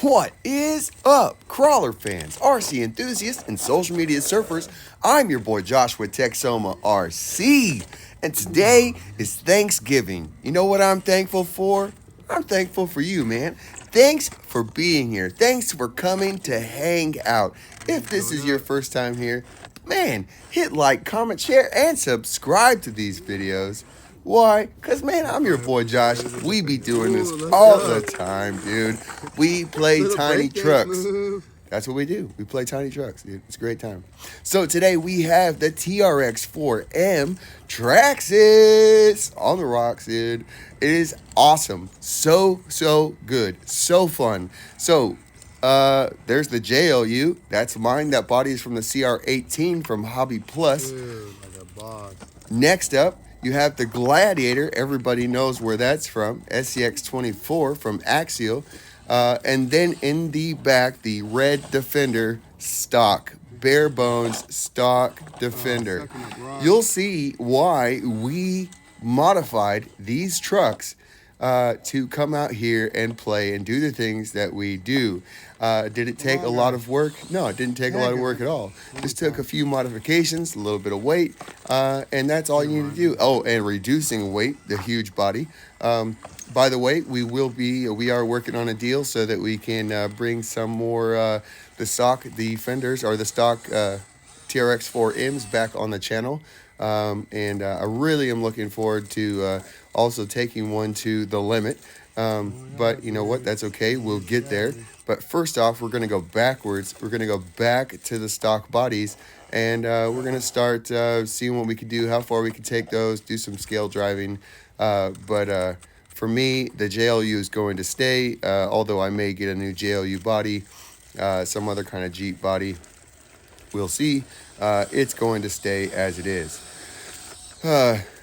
What is up, crawler fans, RC enthusiasts, and social media surfers? I'm your boy Josh with Texoma RC, and today is Thanksgiving. You know what I'm thankful for? I'm thankful for you, man. Thanks for being here. Thanks for coming to hang out. If this is your first time here, man, hit like, comment, share, and subscribe to these videos. Why? Because, man, I'm your boy Josh. We be doing this all the time, dude. We play tiny trucks. That's what we do. We play tiny trucks, dude. It's a great time. So today we have the TRX-4m Traxxas on the rocks, dude. It is awesome. So good. So fun. So, there's the JLU. That's mine. That body is from the CR18 from Hobby Plus. Dude, like a boss. Next up, you have the Gladiator. Everybody knows where that's from. SCX24 from Axial. And then in the back, the Red Defender stock. Bare bones stock Defender. You'll see why we modified these trucks to come out here and play and do the things that we do. Did it take a lot of work? No, it didn't take a lot of work at all. Just took a few modifications, a little bit of weight, and that's all you need to do. Oh, and reducing weight, the huge body. By the way, we are working on a deal so that we can bring some more the stock Defenders or the stock TRX-4Ms back on the channel. And I really am looking forward to also taking one to the limit. But you know what? That's okay. We'll get there. But first off, we're going to go backwards. We're going to go back to the stock bodies. And we're going to start seeing what we can do, how far we can take those, do some scale driving. But for me, the JLU is going to stay, although I may get a new JLU body, some other kind of Jeep body. We'll see. It's going to stay as it is.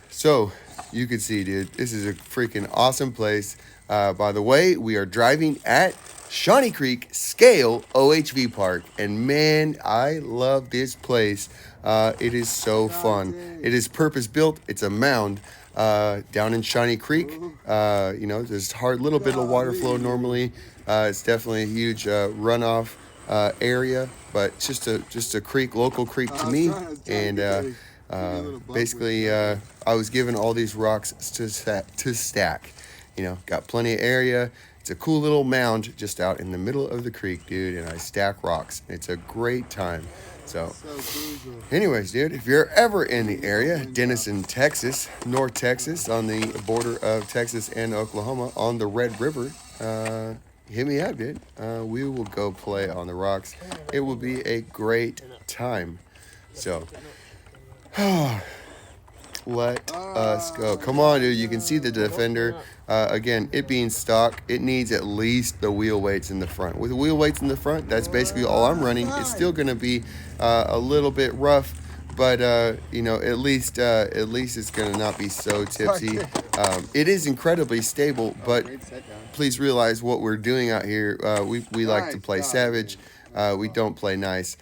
So you can see, dude, this is a freaking awesome place. By the way, we are driving at Shawnee Creek Scale OHV Park, and man, I love this place. It is so fun. It is purpose built. It's a mound down in Shawnee Creek. You know, there's a little bit of water flow normally. It's definitely a huge runoff area, but it's just a creek, local creek to me. And basically, I was given all these rocks to stack. You know, got plenty of area. It's a cool little mound just out in the middle of the creek, dude, and I stack rocks. It's a great time. So anyways, dude, if you're ever in the area, Denison, Texas, North Texas, on the border of Texas and Oklahoma on the Red River, hit me up, dude. We will go play on the rocks. It will be a great time. So let us go. Come on, dude. You can see the Defender. Again, it being stock, it needs at least the wheel weights in the front. With the wheel weights in the front, that's basically all I'm running. It's still going to be a little bit rough, but you know, at least it's going to not be so tipsy. It is incredibly stable, but please realize what we're doing out here. We like to play savage. We don't play nice.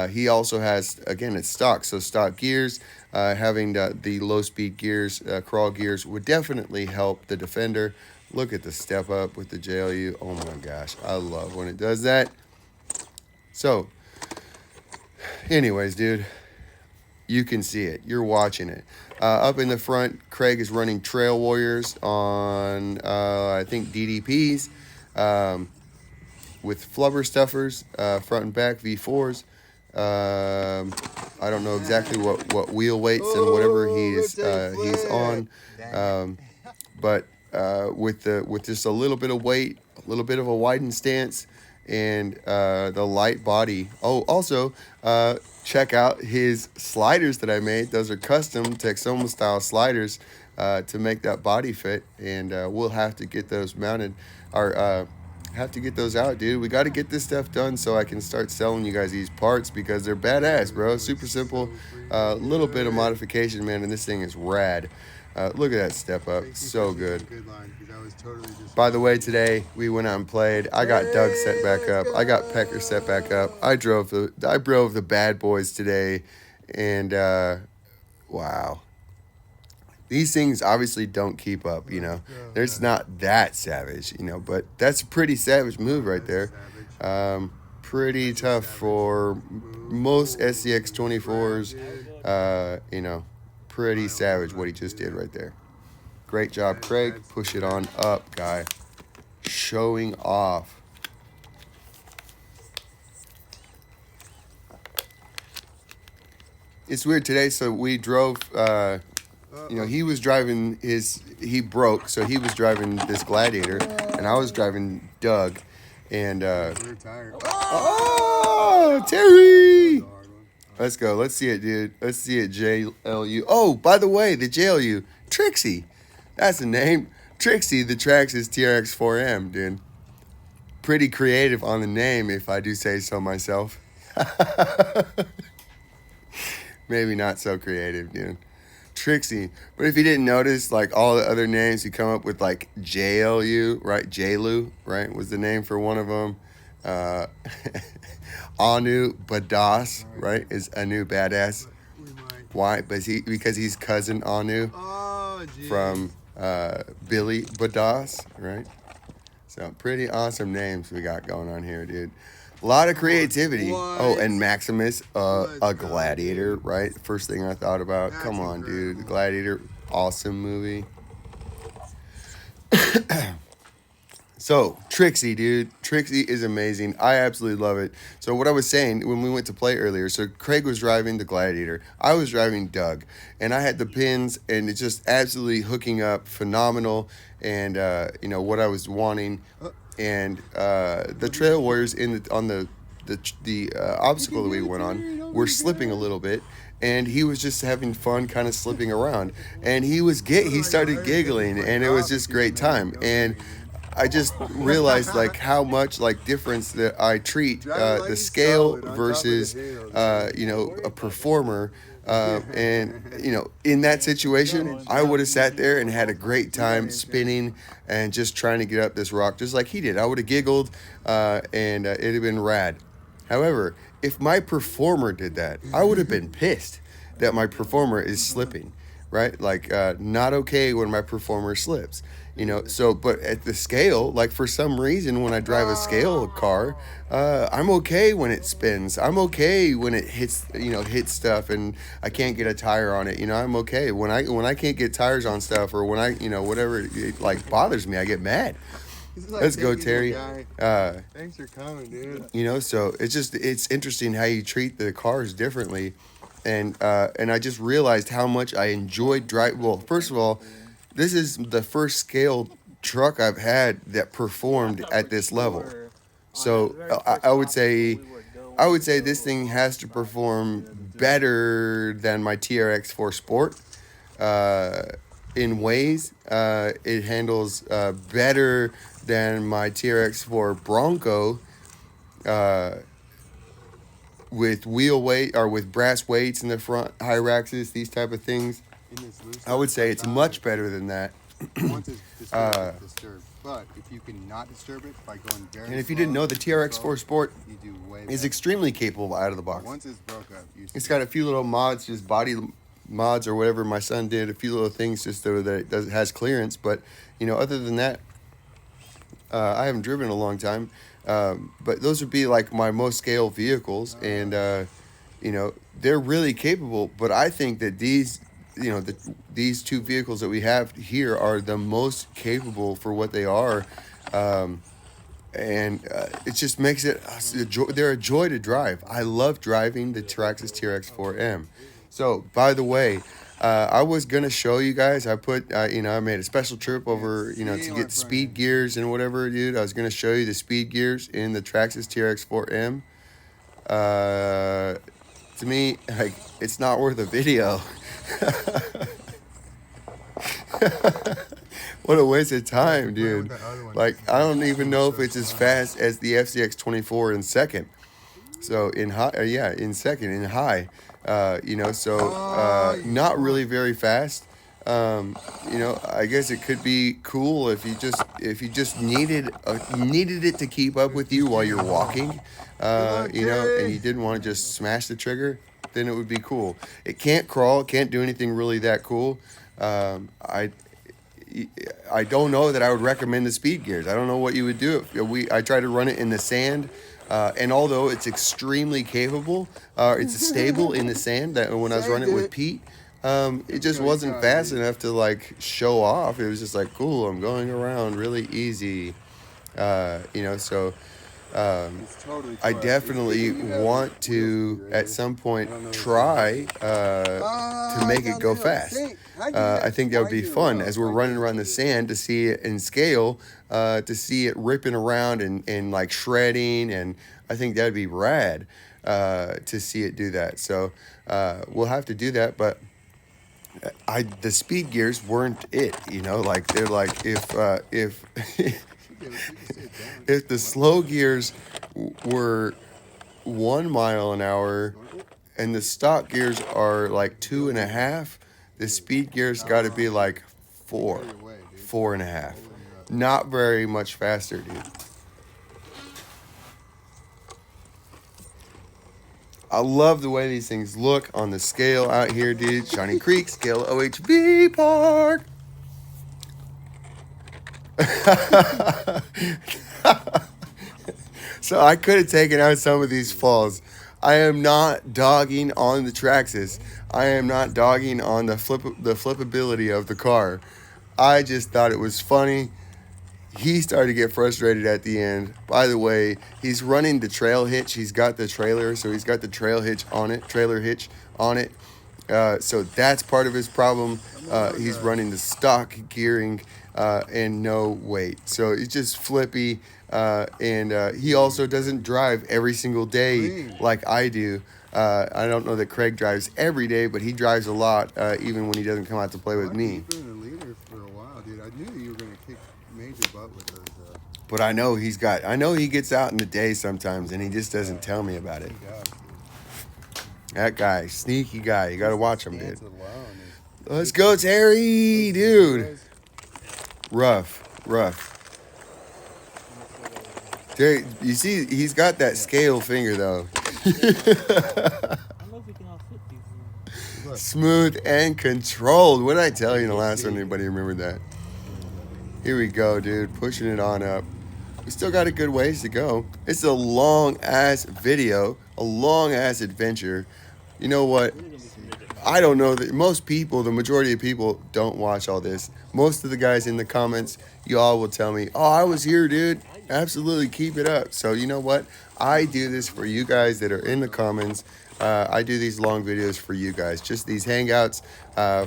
He also has, again, it's stock, so stock gears. Having the low-speed gears, crawl gears, would definitely help the Defender. Look at the step up with the JLU. Oh my gosh, I love when it does that. So, anyways, dude, you can see it. You're watching it. Up in the front, Craig is running Trail Warriors on, I think, DDPs with flubber stuffers, front and back V4s. I don't know exactly what wheel weights and whatever he's on, but with just a little bit of weight, a little bit of a widened stance, and the light body. Oh, also check out his sliders that I made. Those are custom Texoma style sliders to make that body fit, and we'll have to get those mounted. Have to get those out, dude. We got to get this stuff done so I can start selling you guys these parts, because they're badass, bro. Super simple, little bit of modification, man, and this thing is rad. Look at that step up, so good. By the way, today we went out and played. I got Doug set back up. I got Pecker set back up. I drove the bad boys today, and wow, These things obviously don't keep up, you know. There's not that savage, you know, but that's a pretty savage move right there. Pretty tough for most SCX 24s. You know, pretty savage what he just did right there. Great job, Craig. Push it on up, guy. Showing off. It's weird today. So we drove. You know, he was driving his. He broke, so he was driving this Gladiator, and I was driving Doug. And oh, Terry! Let's go. Let's see it, dude. Let's see it, JLU. Oh, by the way, the JLU, Trixie. That's the name. Trixie, the Traxxas TRX-4m, dude. Pretty creative on the name, if I do say so myself. Maybe not so creative, dude. Trixie. But if you didn't notice, like all the other names, you come up with like JLU, right? JLU, right? Was the name for one of them. Anu Badass, right? Is Anu Badass. Why? Because he's cousin Anu from Billy Badass, right? So pretty awesome names we got going on here, dude. A lot of creativity. Oh, and Maximus, a Gladiator, right? First thing I thought about. Come on, dude. The Gladiator, awesome movie. So, Trixie, dude. Trixie is amazing. I absolutely love it. So, what I was saying when we went to play earlier, so Craig was driving the Gladiator. I was driving Doug. And I had the pins, and it's just absolutely hooking up phenomenal. And, you know, what I was wanting. And the Trail Warriors on the obstacle that we went on were slipping a little bit. And he was just having fun kind of slipping around. And he started giggling, and it was just great time. And I just realized like how much like difference that I treat the scale versus you know, a performer. And you know, in that situation, I would have sat there and had a great time spinning and just trying to get up this rock just like he did. I would have giggled and it'd have been rad. However, if my performer did that, I would have been pissed that my performer is slipping, right? Like not okay when my performer slips. You know, so, but at the scale, like for some reason, when I drive a scale car, I'm okay when it spins. I'm okay when it hits stuff and I can't get a tire on it. You know, I'm okay. When I can't get tires on stuff or when whatever, it like bothers me, I get mad. Like, let's go, Terry. Thanks for coming, dude. You know, so it's interesting how you treat the cars differently. And I just realized how much I enjoyed driving. Well, first of all, this is the first scale truck I've had that performed at this level. So I would say this thing has to perform better than my TRX-4 Sport in ways. It handles better than my TRX-4 Bronco with wheel weight or with brass weights in the front, high axis, these type of things. I would say it's much better than that. Once it's disturbed, but if you can not disturb it by going very And if you didn't know, the TRX-4 Sport is extremely capable out of the box. Once it's broke up, it's got a few little mods, just body mods or whatever my son did, a few little things just so that it has clearance. But, you know, other than that, I haven't driven in a long time. But those would be like my most scale vehicles. And, you know, they're really capable. But I think that these two vehicles that we have here are the most capable for what they are. And it just makes it they're a joy to drive. I love driving the Traxxas TRX-4m. So, by the way, I was going to show you guys. I put, I made a special trip over, to get speed gears and whatever, dude. I was going to show you the speed gears in the Traxxas TRX-4m. To me, like, it's not worth a video. What a waste of time, dude. Like, I don't even know if it's as fast as the FCX24 in second. So in high, in second, in high, not really very fast. I guess it could be cool if you just needed it to keep up with you while you're walking, and you didn't want to just smash the trigger, then it would be cool. It can't crawl, it can't do anything really that cool. I don't know that I would recommend the speed gears. I don't know what you would do. I tried to run it in the sand, and although it's extremely capable, it's stable in the sand. That when I was running it with Pete, it just wasn't fast enough to like show off. It was just like, cool, I'm going around really easy, So I definitely want to at some point try to make it go fast. I think that would be fun as we're running around the sand to see it in scale, to see it ripping around and like shredding, and I think that'd be rad to see it do that. So we'll have to do that, but the speed gears weren't it, like they're like if if the slow gears were 1 mile an hour and the stock gears are like 2.5, the speed gears got to be like 4.5. Not very much faster, dude. I love the way these things look on the scale out here, dude. Shawnee Creek, scale OHV park. So I could have taken out some of these falls. I am not dogging on the Traxxas. I am not dogging on the flippability of the car. I just thought it was funny. He started to get frustrated at the end. By the way, he's running the trail hitch. He's got the trailer, so he's got the trailer hitch on it. So that's part of his problem. He's running the stock gearing and no weight. So it's just flippy. And he also doesn't drive every single day like I do. I don't know that Craig drives every day, but he drives a lot, even when he doesn't come out to play with me. I knew you were going to kick major butt with those. But I know he gets out in the day sometimes, and he just doesn't tell me about it. That guy, sneaky guy. You got to watch him, dude. Let's go, Terry, dude. Rough. Terry, you see, he's got that scale finger, though. Smooth and controlled. What did I tell you in the last one? Anybody remember that? Here we go, dude. Pushing it on up. We still got a good ways to go. It's a long-ass video, a long-ass adventure. You know what? I don't know that most people, the majority of people, don't watch all this. Most of the guys in the comments, you all will tell me, oh, I was here, dude. Absolutely, keep it up. So you know what? I do this for you guys that are in the comments. I do these long videos for you guys, just these hangouts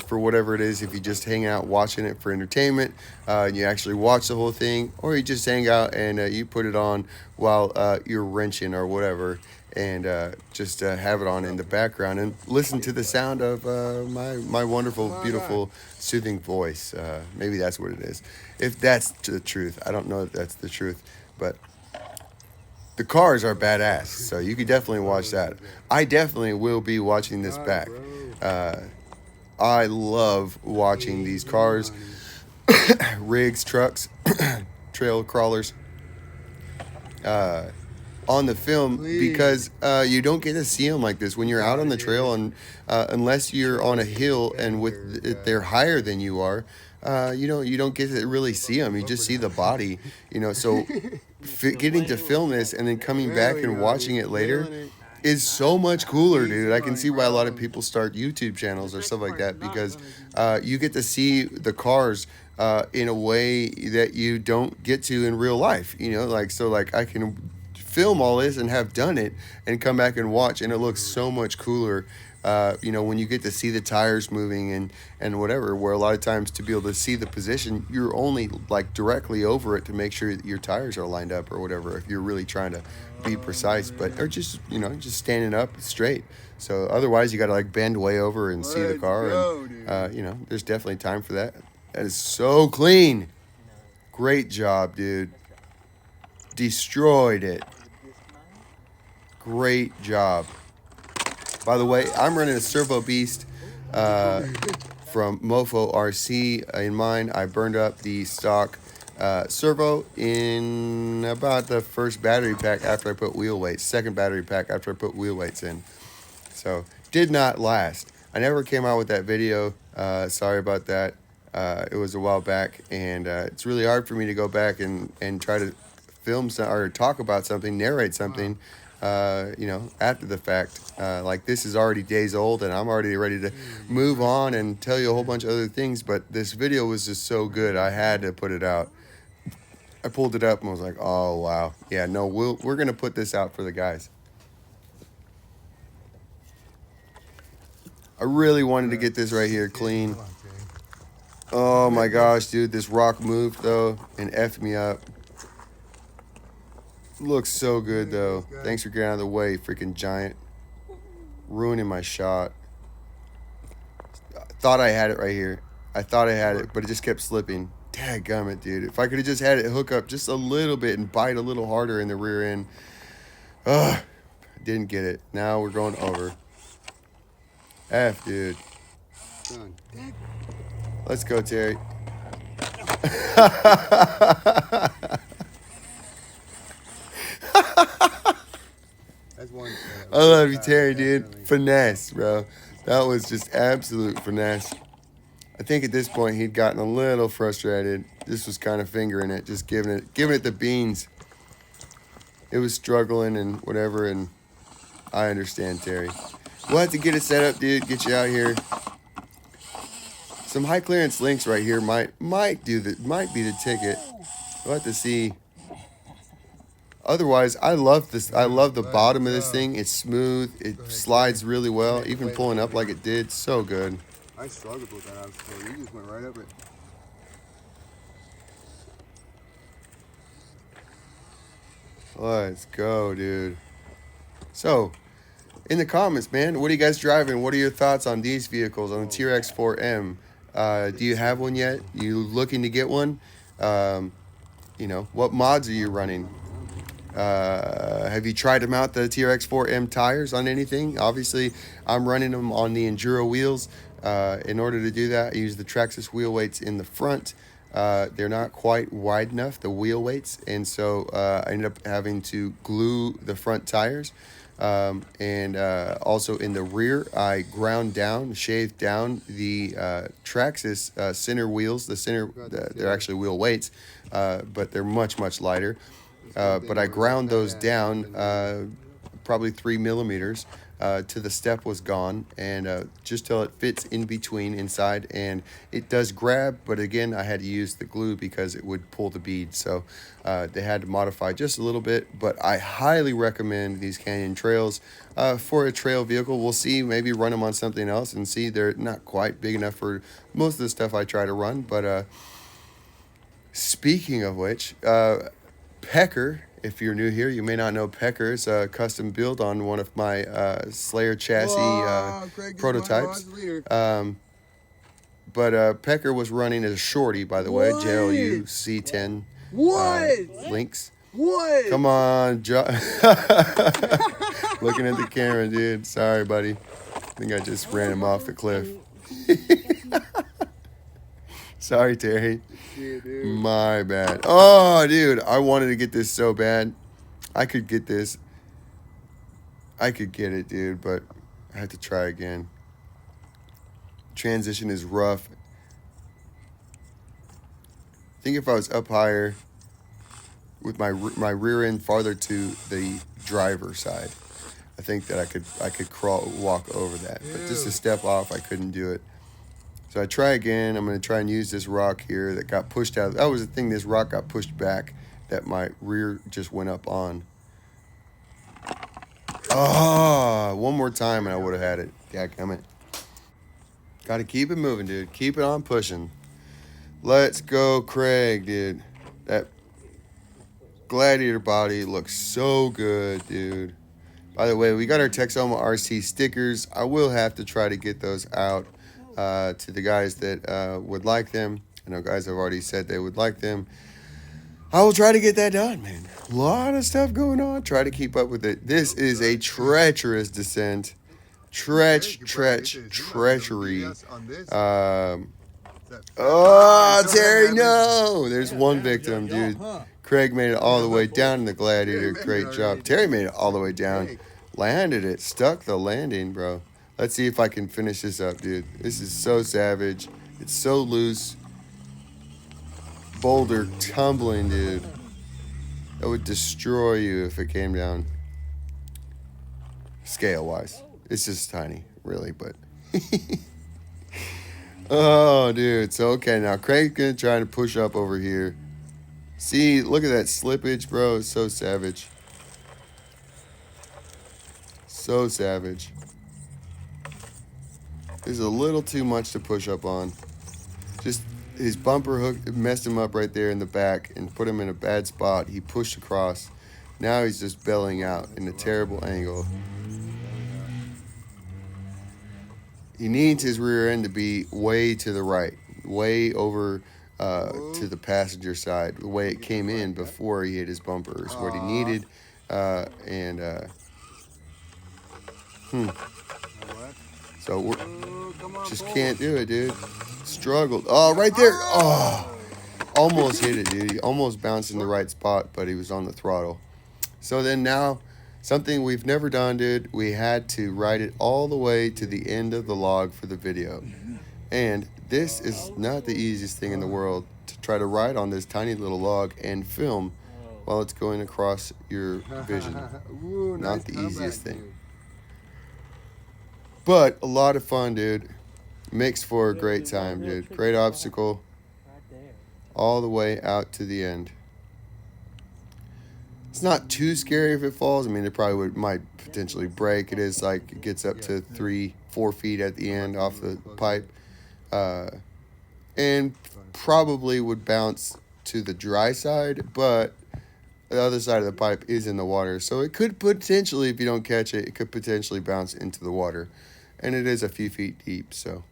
for whatever it is. If you just hang out watching it for entertainment, and you actually watch the whole thing, or you just hang out and you put it on while you're wrenching or whatever, and just have it on in the background and listen to the sound of my wonderful, beautiful, soothing voice. Maybe that's what it is. If that's the truth, I don't know if that's the truth, but the cars are badass, so you could definitely watch that. I definitely will be watching this back. I love watching these cars, rigs, trucks, trail crawlers on the film, because you don't get to see them like this when you're out on the trail, and unless you're on a hill and they're higher than you are. You don't get to really see them. You just see the body, so getting to film this and then coming back and watching it later is so much cooler, dude. I can see why a lot of people start YouTube channels or stuff like that, because you get to see the cars in a way that you don't get to in real life, like I can film all this and have done it and come back and watch, and it looks so much cooler. When you get to see the tires moving and whatever, where a lot of times to be able to see the position, you're only like directly over it to make sure that your tires are lined up or whatever, if you're really trying to be precise, or just standing up straight. So otherwise you got to like bend way over and see the car. And there's definitely time for that. That is so clean. Great job, dude. Destroyed it. Great job. By the way, I'm running a Servo Beast from Mofo RC in mine. I burned up the stock servo in about the first battery pack after I put wheel weights. Second battery pack after I put wheel weights in. So, did not last. I never came out with that video Sorry about that. It was a while back, and it's really hard for me to go back and try to film or talk about something, narrate something, after the fact. Like this is already days old, and I'm already ready to move on and tell you a whole bunch of other things. But this video was just so good, I had to put it out. I pulled it up and was like, oh wow, yeah, no, we're gonna put this out for the guys. I really wanted to get this right here clean. Oh my gosh, dude, this rock moved though and effed me up. Looks so good though. Thanks for getting out of the way, freaking giant. Ruining my shot. Thought I had it right here. I thought I had it, but it just kept slipping. Dadgummit, dude. If I could have just had it hook up just a little bit and bite a little harder in the rear end. Ugh, didn't get it. Now we're going over. F, dude. Let's go, Terry. That's one. I love you, Terry, dude. Finesse, bro. That was just absolute finesse. I think at this point he'd gotten a little frustrated. This was kind of fingering it, just giving it the beans. It was struggling and whatever, and I understand, Terry. We'll have to get it set up, dude. Get you out here. Some high clearance links right here might be the ticket. We'll have to see. Otherwise, I love this. I love the bottom of this thing. It's smooth. It slides really well. Even pulling up like it did, so good. I struggled with that. You just went right up it. Let's go, dude. So, in the comments, man, what are you guys driving? What are your thoughts on these vehicles, on the TRX-4m? Do you have one yet? You looking to get one? What mods are you running? Have you tried to mount the TRX-4m tires on anything? Obviously, I'm running them on the Enduro wheels. In order to do that, I use the treacherous wheel weights in the front. They're not quite wide enough, the wheel weights, and so I ended up having to glue the front tires. And also in the rear, I shaved down the Traxxas center wheels. They're actually wheel weights, but they're much lighter. But I ground those down probably 3 millimeters till the step was gone, and just till it fits in between inside, and it does grab, but again I had to use the glue because it would pull the bead, so they had to modify just a little bit. But I highly recommend these Canyon Trails for a trail vehicle. We'll see, maybe run them on something else and see. They're not quite big enough for most of the stuff I try to run. But speaking of which, Pecker, if you're new here, you may not know Pecker. It's a custom build on one of my Slayer chassis prototypes. But Pecker was running as a shorty, by the way, JLU C10 links. What? Come on, looking at the camera, dude. Sorry, buddy. I think I just ran him off the cliff. Sorry, Terry. Yeah, dude. My bad. Oh, dude, I wanted to get this so bad. I could get this. I could get it, dude, but I had to try again. Transition is rough. I think if I was up higher with my rear end farther to the driver's side, I think that I could walk over that. But just to step off, I couldn't do it. So I try again. I'm going to try and use this rock here that got pushed out. That was the thing. This rock got pushed back that my rear just went up on. Oh, one more time and I would have had it. Dadgummit. Got to keep it moving, dude. Keep it on pushing. Let's go, Craig, dude. That Gladiator body looks so good, dude. By the way, we got our Texoma RC stickers. I will have to try to get those out to the guys that would like them. I know guys have already said they would like them. I will try to get that done, man. A lot of stuff going on. Try to keep up with it. This is a treacherous descent. Treachery. Oh, Terry, no. There's one victim, dude. Craig made it all the way down in the Gladiator. Great job. Terry made it all the way down. Landed it. Stuck the landing, bro. Let's see if I can finish this up, dude. This is so savage. It's so loose. Boulder tumbling, dude. That would destroy you if it came down. Scale-wise. It's just tiny, really, but... Oh, dude. So, okay, now Craig's going to try to push up over here. See, look at that slippage, bro. It's so savage. So savage. There's a little too much to push up on. Just his bumper hook messed him up right there in the back and put him in a bad spot. He pushed across. Now he's just belling out in a terrible angle. He needs his rear end to be way to the right, way over to the passenger side, the way it came in before he hit his bumper is what he needed. So we're just can't do it, dude. Struggled. Oh, right there. Oh, almost hit it, dude. He almost bounced in the right spot, but he was on the throttle. So then now, something we've never done, dude. We had to ride it all the way to the end of the log for the video. And this is not the easiest thing in the world to try to ride on this tiny little log and film while it's going across your vision. Ooh, Not nice the comeback, easiest thing. dude. But a lot of fun, dude. Makes for a great time, dude. Great obstacle. All the way out to the end. It's not too scary if it falls. I mean, it probably might potentially break. It is like it gets up to 3-4 feet at the end off the pipe. And probably would bounce to the dry side, but the other side of the pipe is in the water. So it could potentially, if you don't catch it, it could potentially bounce into the water. And it is a few feet deep, so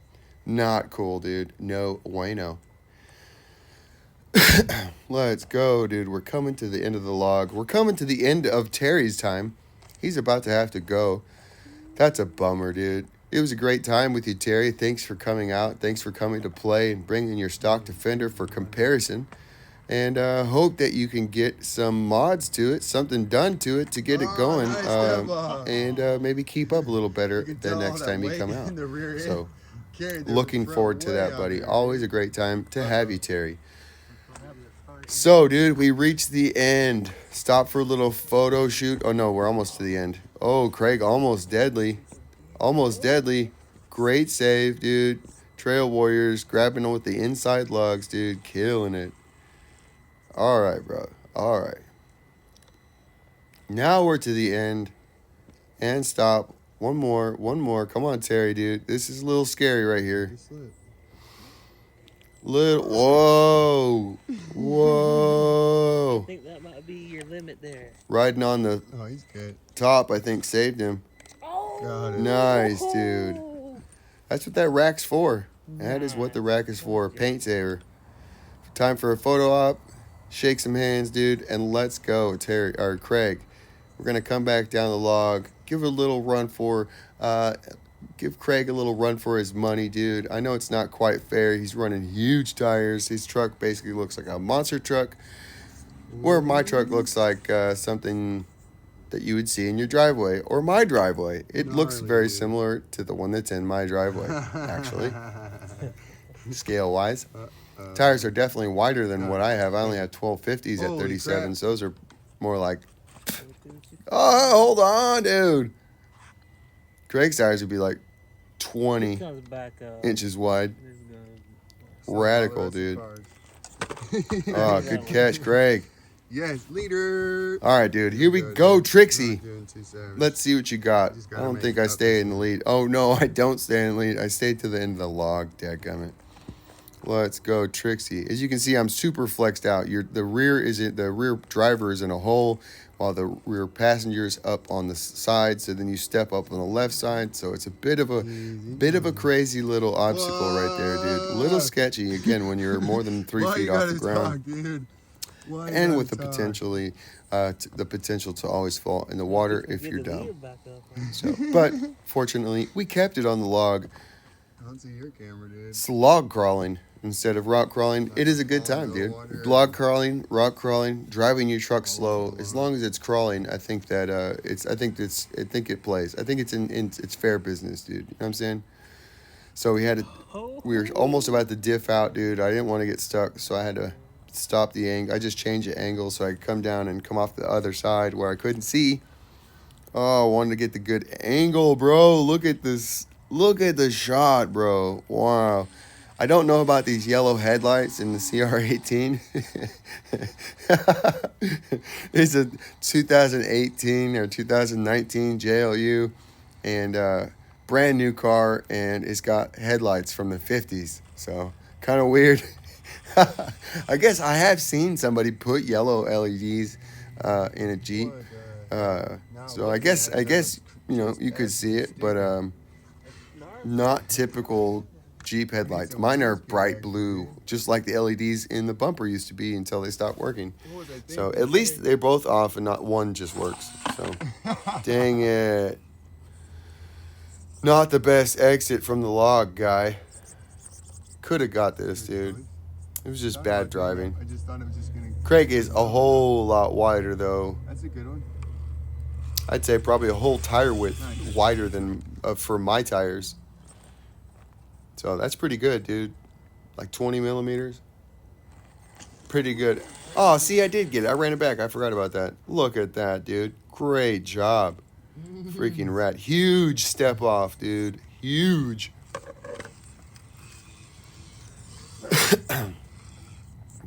not cool, dude. No bueno. Let's go, dude. We're coming to the end of the log. We're coming to the end of Terry's time. He's about to have to go. That's a bummer, dude. It was a great time with you, Terry. Thanks for coming out. Thanks for coming to play and bringing your stock Defender for comparison. And hope that you can get some mods to it, something done to it to get it going, Nice and maybe keep up a little better the next time you come out. So, looking forward to that, buddy. Always a great time to have you, Terry. So, dude, we reached the end. Stop for a little photo shoot. Oh, no, we're almost to the end. Oh, Craig, almost deadly. Almost deadly. Great save, dude. Trail Warriors grabbing on with the inside lugs, dude. Killing it. All right, bro. All right. Now we're to the end. And stop. One more. One more. Come on, Terry, dude. This is a little scary right here. Whoa. Whoa. I think that might be your limit there. Riding on the he's good. top, I think, saved him. Got it. Nice, dude. That's what that rack's for. That is what the rack is for. Paint saver. Time for a photo op. Shake some hands, dude, and let's go, Terry or Craig. We're gonna come back down the log. Give a little run for, give Craig a little run for his money, dude. I know it's not quite fair. He's running huge tires. His truck basically looks like a monster truck, where my truck looks like something that you would see in your driveway or my driveway. It looks very similar to the one that's in my driveway, actually, scale-wise. Tires are definitely wider than what I have. I only have 1250s at 37, so those are more like... Oh, hold on, dude. Craig's tires would be like 20 inches wide. Radical, dude. Oh, good catch, Craig. Yes, leader. All right, dude. Here we go, Trixie. Let's see what you got. I don't think I stay in the lead. Oh, no, I don't stay in the lead. I stayed to the end of the log, dadgummit. Let's go, Trixie. As you can see, I'm super flexed out. The rear driver is in a hole, while the rear passenger is up on the side. So then you step up on the left side. So it's a bit of a crazy little obstacle right there, dude. A little sketchy again when you're more than 3 feet off the ground, and with the potential to always fall in the water if you're dumb. So, but fortunately, we kept it on the log. I don't see your camera, dude. It's log crawling. instead of rock crawling. It is a good time, dude. Log crawling, rock crawling, driving your truck slow. As long as it's crawling, I think that I think it plays. I think it's fair business, dude. You know what I'm saying? So we were almost about to diff out, dude. I didn't want to get stuck, so I had to stop the angle. I just changed the angle so I could come down and come off the other side where I couldn't see. Oh, I wanted to get the good angle, bro. Look at this. Look at the shot, bro. Wow. I don't know about these yellow headlights in the CR18. It's a 2018 or 2019 JLU and brand new car, and it's got headlights from the 50s. So kind of weird. I guess I have seen somebody put yellow LEDs in a Jeep. So I guess you know you could see it, but not typical Jeep headlights. Mine are bright blue, just like the LEDs in the bumper used to be until they stopped working. So at least they're both off and not one just works. So dang it. Not the best exit from the log, guy. Could have got this, dude. It was just bad driving. I just thought it was just gonna. Craig is a whole lot wider, though. That's a good one. I'd say probably a whole tire width wider than for my tires. So that's pretty good, dude. Like 20 millimeters. Pretty good. Oh, see, I did get it. I ran it back. I forgot about that. Look at that, dude. Great job. Freaking rat. Huge step off, dude. Huge.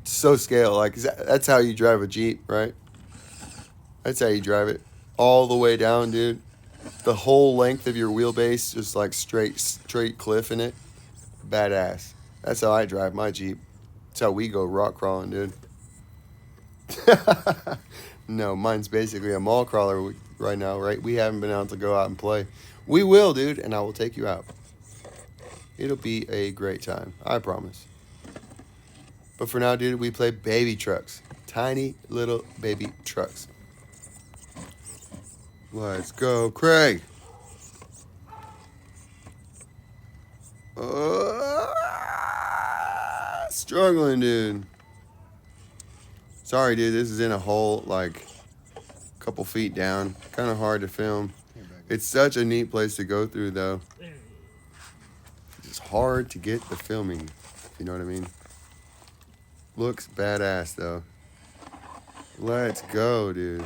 So scale. Like, that's how you drive a Jeep, right? That's how you drive it. All the way down, dude. The whole length of your wheelbase, just like straight cliff in it. Badass. That's how I drive my Jeep. That's how we go rock crawling, dude. No, mine's basically a mall crawler right now, right? We haven't been able to go out and play. We will, dude, and I will take you out. It'll be a great time. I promise. But for now, dude, we play baby trucks. Tiny little baby trucks. Let's go, Craig. Struggling, dude. Sorry, dude. This is in a hole, like a couple feet down. Kind of hard to film. It's such a neat place to go through, though. It's hard to get the filming, if you know what I mean. Looks badass, though. Let's go, dude.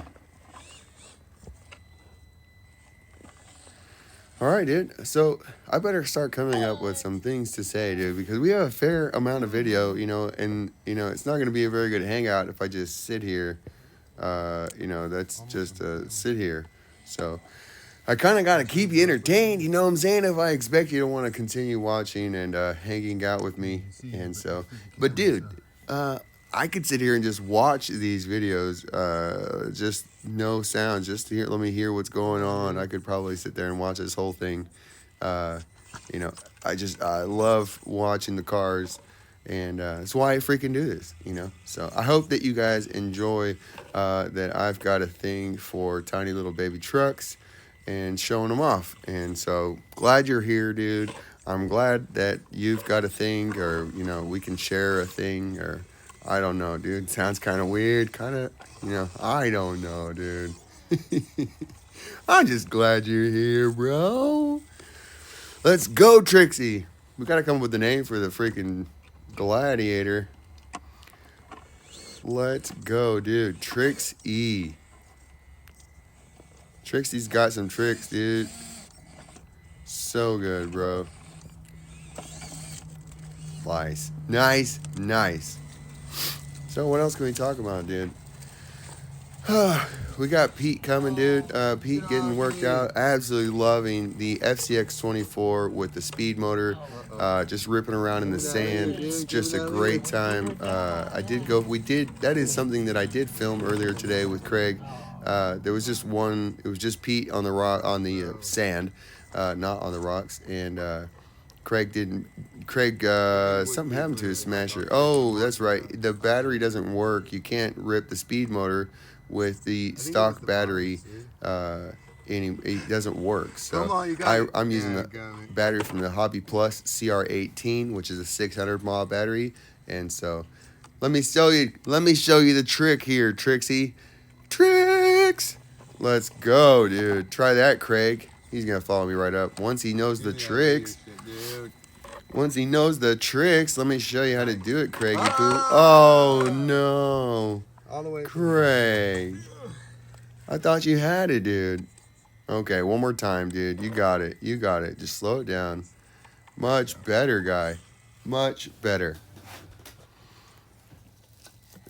All right, dude. So I better start coming up with some things to say, dude, because we have a fair amount of video, you know, and, you know, it's not going to be a very good hangout if I just sit here. You know, that's just sit here. So I kind of got to keep you entertained, you know what I'm saying, if I expect you to want to continue watching and hanging out with me. And so, but, dude, I could sit here and just watch these videos, just no sound, just to let me hear what's going on. I could probably sit there and watch this whole thing. You know, I love watching the cars, and that's why I freaking do this, you know. So I hope that you guys enjoy that I've got a thing for tiny little baby trucks and showing them off. And so glad you're here, dude. I'm glad that you've got a thing, or, you know, we can share a thing, or I don't know, dude. Sounds kind of weird. Kind of, you know, I don't know, dude. I'm just glad you're here, bro. Let's go, Trixie. We got to come up with a name for the freaking gladiator. Let's go, dude. Trixie. Trixie's got some tricks, dude. So good, bro. Nice. Nice, nice. So what else can we talk about, dude? We got Pete coming, dude. Pete getting worked out. Absolutely loving the FCX24 with the speed motor. Just ripping around in the sand. It's just a great time. That is something that I did film earlier today with Craig. There was just one. It was just Pete on the sand, not on the rocks. And something happened to his Smasher. Oh, that's right. The battery doesn't work. You can't rip the speed motor with the stock battery. it doesn't work. So Come on, you got it. I'm using the Dadgummit. battery from the Hobby Plus CR18, which is a 600 mile battery. And so let me show you the trick here, Trixie. Tricks. Let's go, dude. Try that, Craig. He's gonna follow me right up. Once he knows the tricks. Once he knows the tricks, let me show you how to do it, Craigie Poo. Oh no. All the way. Craig. I thought you had it, dude. Okay, one more time, dude. You got it. You got it. Just slow it down. Much better, guy. Much better.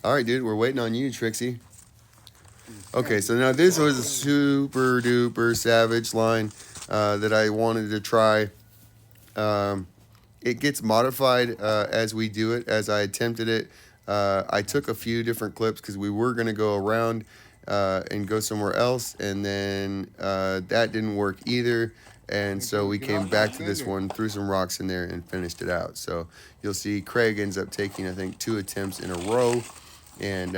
All right, dude. We're waiting on you, Trixie. Okay, so now this was a super duper savage line that I wanted to try. It gets modified as we do it, as I attempted it. I took a few different clips because we were going to go around and go somewhere else, and then that didn't work either. And so we came back to this one, threw some rocks in there, and finished it out. So you'll see Craig ends up taking, I think, 2 attempts in a row, and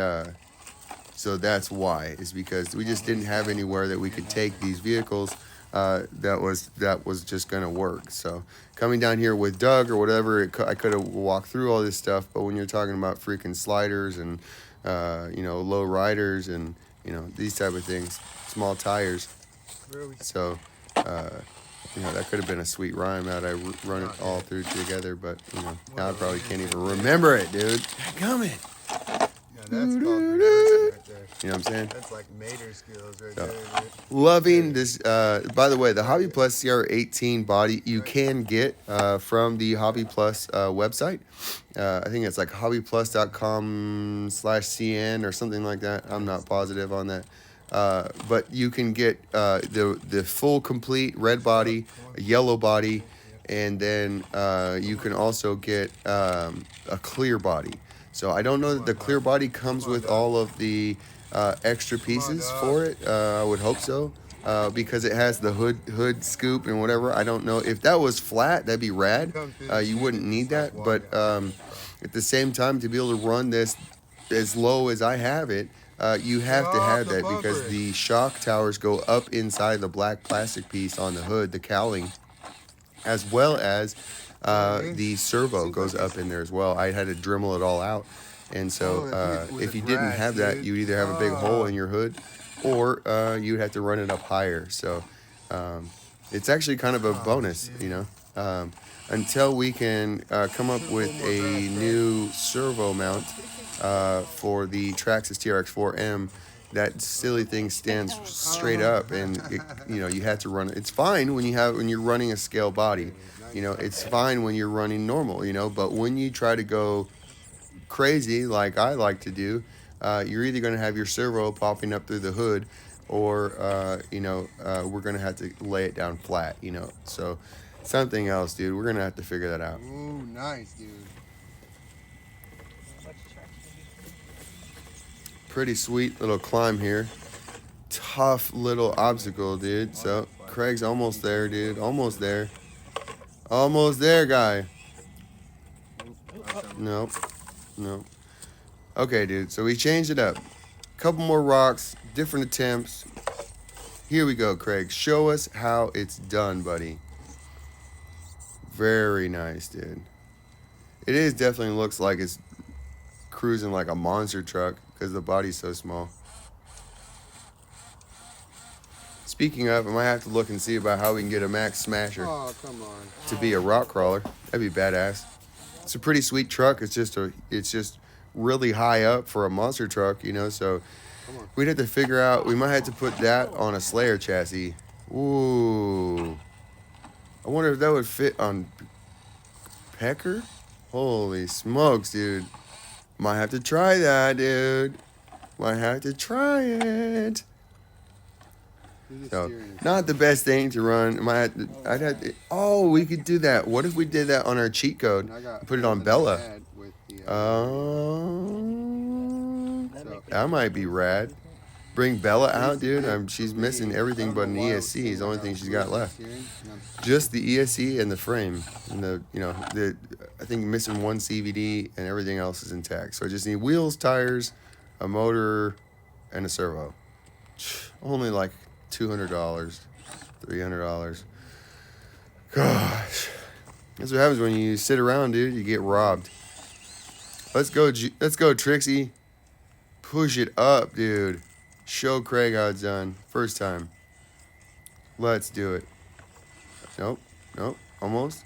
so that's why, is because we just didn't have anywhere that we could take these vehicles that was just gonna work. So coming down here with Doug or whatever, I could have walked through all this stuff, but when you're talking about freaking sliders and low riders and these type of things, small tires, so that could have been a sweet rhyme had I run it all through together, but now I probably can't even remember it, dude. Gummit. Yeah, that's called rehearsing right there. You know what I'm saying? That's like mater skills right So, there. loving this. By the way, the Hobby Plus CR18 body you can get from the Hobby Plus website. I think it's like hobbyplus.com/cn or something like that. I'm not positive on that. But you can get the full complete red body, yellow body, and then you can also get a clear body. So I don't know that the clear body comes with all of the extra pieces for it. I would hope so, because it has the hood scoop and whatever. I don't know if that was flat, that'd be rad. You wouldn't need that, but at the same time, to be able to run this as low as I have it, you have to have that because the shock towers go up inside the black plastic piece on the hood, the cowling, as well as the servo goes up in there as well. I had to Dremel it all out. And so if you didn't have that, you'd either have a big hole in your hood or you'd have to run it up higher. So it's actually kind of a bonus, until we can come up with a new servo mount for the Traxxas TRX-4m. That silly thing stands straight up, and you have to run it. It's fine when you're running a scale body. It's fine when you're running normal, but when you try to go crazy like I like to do, you're either going to have your servo popping up through the hood or, we're going to have to lay it down flat, So something else, dude. We're going to have to figure that out. Ooh, nice, dude. Pretty sweet little climb here. Tough little obstacle, dude. So Craig's almost there, dude. Almost there. Almost there, guy. Nope. Okay, dude. So we changed it up. Couple more rocks. Different attempts. Here we go, Craig. Show us how it's done, buddy. Very nice, dude. It is definitely looks like it's cruising like a monster truck because the body's so small. Speaking of, I might have to look and see about how we can get a Max Smasher to be a rock crawler. That'd be badass. It's a pretty sweet truck. It's just really high up for a monster truck, so we'd have to figure out, we might have to put that on a Slayer chassis. Ooh. I wonder if that would fit on Pecker? Holy smokes, dude. Might have to try that, dude. Might have to try it. So, not the best thing to run. We could do that. What if we did that on our cheat code? Put it on Bella. That might be rad. Bring Bella out, dude. She's missing everything but an ESC. It's the only thing she's got left. Just the ESC and the frame. And I think missing one CVD and everything else is intact. So I just need wheels, tires, a motor, and a servo. Only like $200, $300. Gosh, that's what happens when you sit around, dude. You get robbed. Let's go, let's go, Trixie. Push it up, dude. Show Craig how it's done. First time. Let's do it. Nope, nope, almost.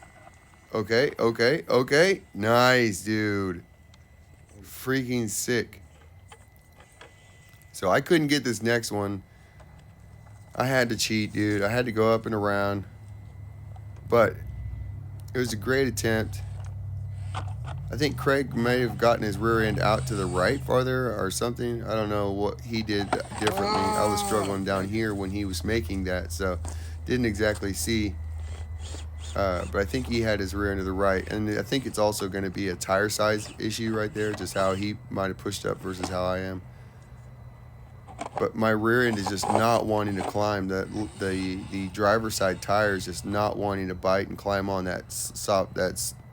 Okay, okay, okay. Nice, dude. Freaking sick. So I couldn't get this next one. I had to cheat, dude. I had to go up and around. But it was a great attempt. I think Craig may have gotten his rear end out to the right farther or something. I don't know what he did differently. I was struggling down here when he was making that, so didn't exactly see. But I think he had his rear end to the right. And I think it's also going to be a tire size issue right there, just how he might have pushed up versus how I am. But my rear end is just not wanting to climb. The driver's side tire is just not wanting to bite and climb on that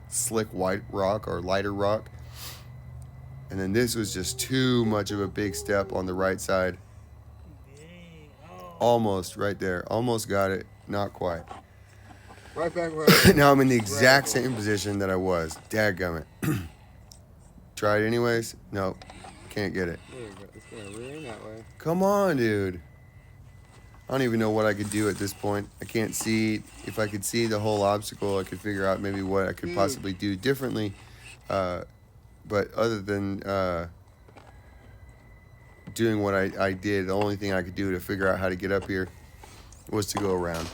slick white rock or lighter rock. And then this was just too much of a big step on the right side. Almost right there. Almost got it. Not quite. Right back where Now I'm in the exact same position that I was. Dadgummit. Try it anyways? No. Can't get it. There you go. It's going to rear in that way. Come on, dude. I don't even know what I could do at this point. I can't see. If I could see the whole obstacle, I could figure out maybe what I could possibly do differently. But other than doing what I did, the only thing I could do to figure out how to get up here was to go around.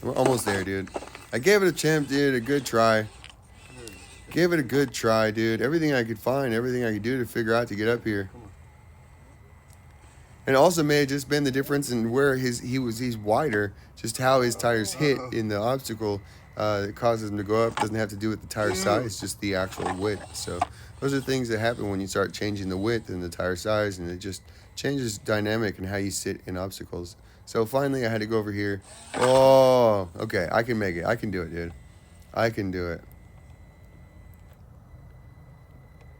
We're almost there, dude. I gave it a chance, dude. A good try. Gave it a good try, dude. Everything I could find, everything I could do to figure out to get up here. And also may have just been the difference in where he's wider, just how his tires hit in the obstacle that causes him to go up. Doesn't have to do with the tire size, just the actual width. So those are things that happen when you start changing the width and the tire size, and it just changes dynamic and how you sit in obstacles. So finally I had to go over here. Oh, okay, I can make it. I can do it, dude. I can do it.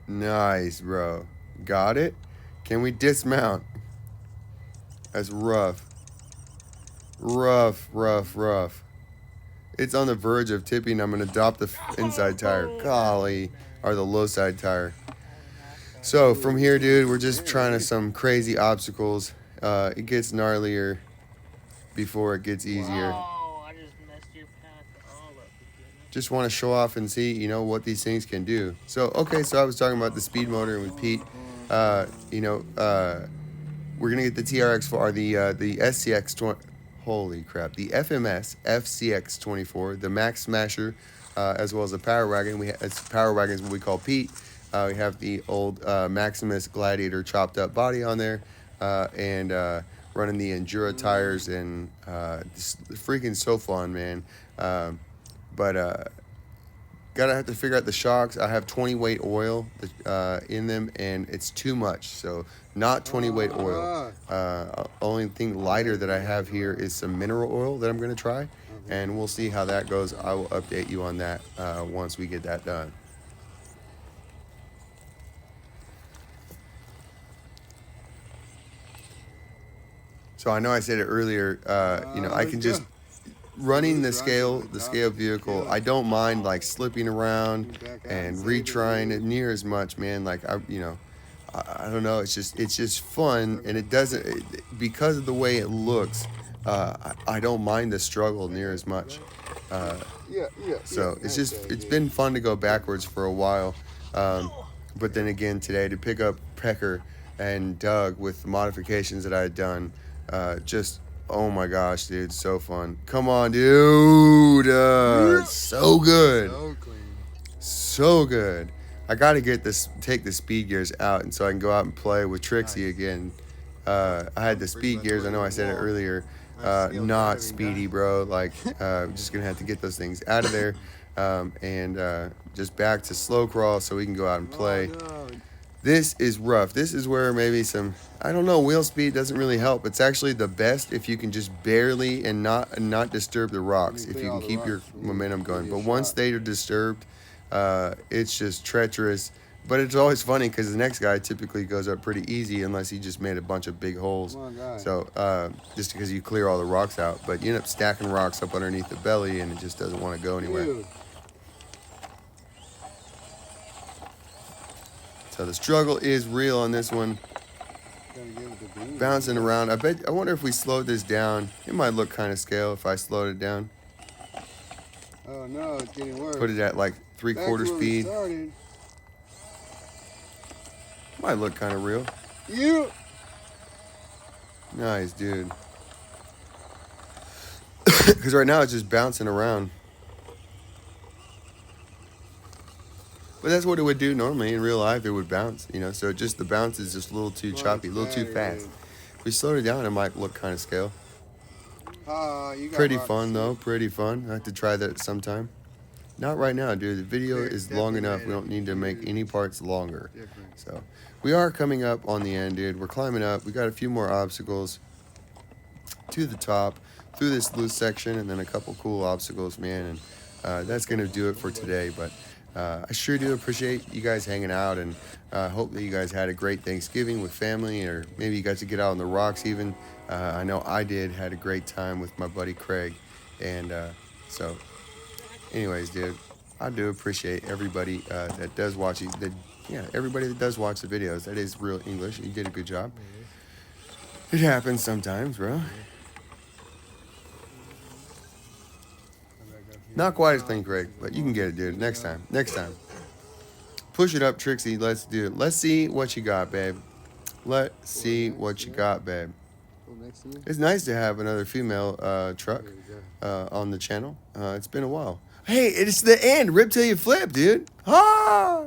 Nice, bro. Got it? Can we dismount? That's rough. Rough, rough, rough. It's on the verge of tipping. I'm going to drop the inside tire. Golly. Or the low side tire. So from here, dude, we're just trying some crazy obstacles. It gets gnarlier before it gets easier. Oh, I just messed your path all up. Just want to show off and see, you know, what these things can do. So, okay, so I was talking about the speed motor with Pete. We're going to get the TRX4, or the SCX20, holy crap, the FMS FCX24, the Max Smasher, as well as the Power Wagon. Power Wagon is what we call Pete. We have the old Maximus Gladiator chopped up body on there, and running the Endura tires, and it's freaking so fun, man. But gotta have to figure out the shocks. I have 20 weight oil in them, and it's too much, so not 20 weight oil. Only thing lighter that I have here is some mineral oil that I'm going to try, and we'll see how that goes. I will update you on that once we get that done. So I know I said it earlier, I can just running the scale vehicle. I don't mind like slipping around and retrying it near as much, man. Like I don't know. It's just fun, and it doesn't because of the way it looks. I don't mind the struggle near as much. So it's been fun to go backwards for a while, but then again today to pick up Pecker and Doug with the modifications that I had done, oh my gosh, dude, so fun. Come on, dude. It's so good. So clean. So good. I got to take the speed gears out, and so I can go out and play with Trixie again. I had the speed gears. I know I said it earlier. Not speedy, bro. Like, just going to have to get those things out of there, and just back to slow crawl so we can go out and play. This is rough. This is where maybe wheel speed doesn't really help. It's actually the best if you can just barely and not disturb the rocks, if you can keep your momentum going. But once they are disturbed, it's just treacherous, But it's always funny because the next guy typically goes up pretty easy unless he just made a bunch of big holes. Come on, guy. So just because you clear all the rocks out, but you end up stacking rocks up underneath the belly and it just doesn't want to go anywhere. Dude. So the struggle is real on this one. Gotta give it the beam. Bouncing around. I wonder if we slowed this down. It might look kind of scale if I slowed it down. Oh no, it's getting worse. Put it at like 3/4 Back to where we speed. started. Might look kind of real. You. Nice, dude. Because right now it's just bouncing around. But that's what it would do normally in real life. It would bounce, you know. So just the bounce is just a little too choppy, a little too fast. If we slowed it down, it might look kind of scale. You got Pretty rocks, fun too. though. Pretty fun. I have to try that sometime. Not right now, dude. The video It's is long definitely enough. We don't need to make any parts longer. Different. So we are coming up on the end, dude. We're climbing up. We got a few more obstacles to the top through this loose section, and then a couple cool obstacles, man. And that's gonna do it for today. But I sure do appreciate you guys hanging out, and hope that you guys had a great Thanksgiving with family, or maybe you got to get out on the rocks even. I know I did. Had a great time with my buddy Craig, and so. Anyways, dude, I do appreciate everybody that does watch it. Everybody that does watch the videos. That is real English. You did a good job. It happens sometimes, bro. Not quite as clean, Craig, but you can get it, dude. Next time. Next time. Push it up, Trixie. Let's do it. Let's see what you got, babe. Let's see what you got, babe. Next to me. It's nice to have another female truck There you go. on the channel. It's been a while. Hey, it's the end. Rip till you flip, dude. Ah!